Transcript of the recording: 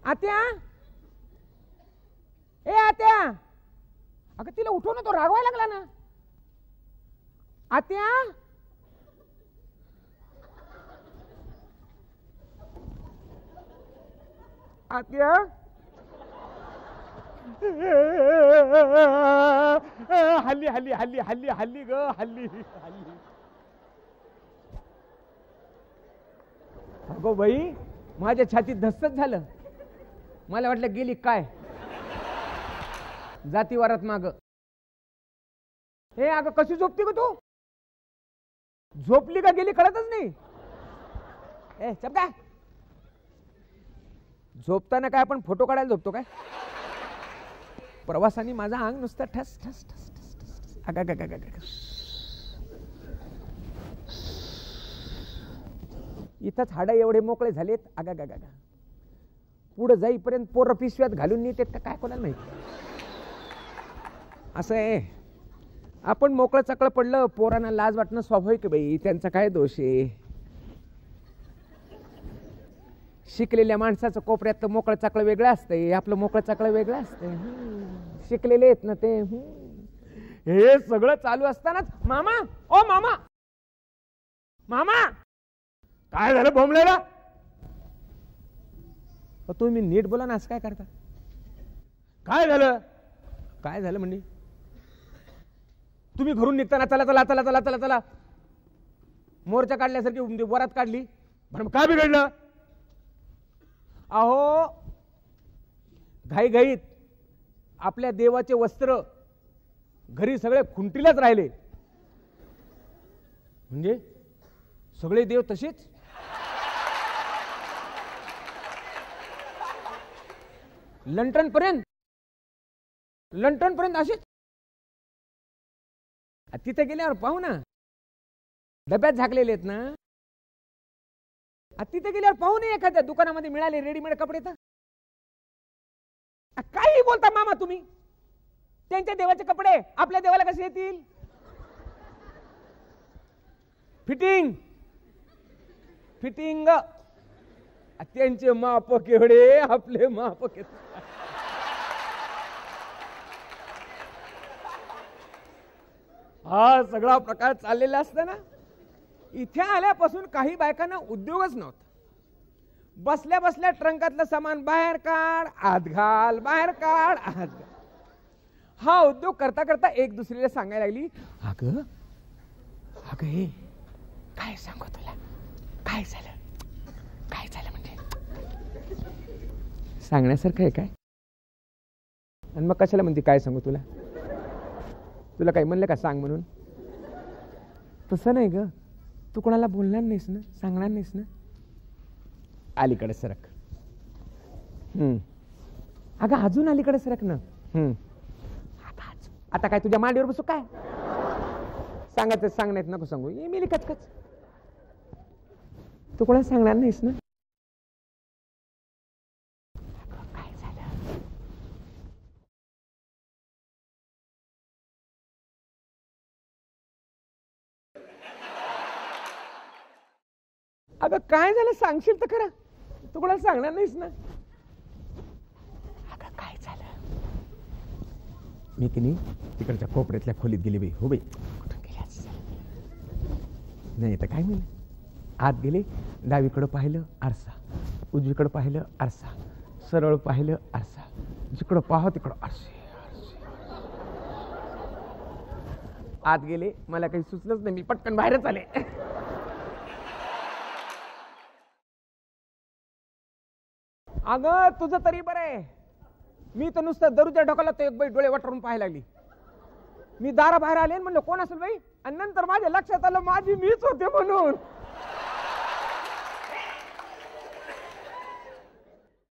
आत्या, ए आत्या, अगं तिला उठव ना, तो रागवायला लागला ना. आत्या, आत्या, हल्ली हल्ली हल्ली हल्ली हल्ली ग हल्ली हल्ली. अगो बाई, माझ्या छातीत धस्सच झालं. मला वाटलं गेली काय जातीवारात माग. हे अगं कशी झोपती ग तू? झोपली का गेली कळतच नाही. ए चपका, झोपताना काय आपण फोटो काढायला झोपतो काय? प्रवासाने माझा अंग नुसतं ठस ठस ठस ठस ठस. अगा गा गा गा. इथंच हाडं एवढे मोकळे झालेत. अगा गा गा. पुढे जाईपर्यंत पोरं पिशव्यात घालून नेतात का काय कोणाला माहिती. असं आहे, आपण मोकळं चकळं पडलं, पोरांना लाज वाटणं स्वाभाविक बाई. त्यांचा काय दोष आहे? शिकलेल्या माणसाचं कोपऱ्यात तर मोकळं चाकळं वेगळं असतंय, आपलं मोकळं चाकळं वेगळं असतंय. शिकलेले आहेत ना ते. हे सगळं चालू असतानाच मामा, ओ मामा, मामा, काय झालं बोंबलेला? तुम्ही नीट बोला ना, असं काय करता? काय झालं? काय झालं म्हणजे? तुम्ही घरून निघताना चला चला चला चला चला चला मोर्चा काढल्यासारखी वरात काढली. पण काय बिघडलं? अहो, घाईघाईत आपल्या देवाचे वस्त्र घरी सगळे खुंटीलाच राहिले. म्हणजे सगळे देव तसेच? लंटन पर्यंत असेच? तिथे गेल्यावर पाहू ना, डब्यात झाकलेले आहेत ना. तिथे गेल्यावर पाहू नये एखाद्या दुकानामध्ये मिळाले रेडीमेड कपडे तर. काही बोलता मामा तुम्ही? त्यांच्या देवाचे कपडे आपल्या देवाला कसे येतील? Fitting fitting. त्यांचे माप केवढे, आपले माप केवढे. हा सगळा प्रकार चाललेला असताना इथे आल्यापासून काही बायकांना उद्योगच नव्हता. बसल्या बसल्या ट्रंकातलं सामान बाहेर काढ, आत घाल, बाहेर काढ, आत घाल. हा उद्योग करता करता एक दुसरीला सांगायला लागली, अगं अगं हे काय सांगू तुला, काय झालं काय झालं म्हणजे सांगण्यासारखं आहे काय? आणि मग कशाला म्हणते काय सांगू तुला? तुला काही म्हणलं का सांग म्हणून? तसं नाही ग, तू कोणाला बोलणार नाहीस ना, सांगणार नाहीस ना. अलीकडे सरक. अगं अजून अलीकडे सरक ना. आता काय तुझ्या मांडीवर बसू काय? सांगायचं सांगण्यात नको सांगू. ये मिली कचकच. तू कोणाला सांगणार नाहीस ना. काय झालं? अगं काय झालं सांगशील तर खरं. तू कोणाला सांगणार नाहीस ना. अगं काय झालं? मी की नाही तिकडच्या कोपऱ्यातल्या खोलीत गेली बाई. हो बाई, कुठून गेली आज? नाही तर काय म्हणलं, आत गेले, डावीकडं पाहिलं आरसा, उजवीकडं पाहिलं आरसा, सरळ पाहिलं आरसा, जिकडं पाहावं तिकडं आरसे. आत गेले, मला काही सुचलंच नाही, मी पटकन बाहेरच आले. अगं तुझं तरी बरं आहे, मी तर नुसतं दरूच्या ढोकाला तो एक बाई डोळे वाटरून पाहायला लागली. मी दारा बाहेर आले म्हणलं कोण असेल बाई, आणि नंतर माझ्या लक्षात आलं माझी मीच होते म्हणून.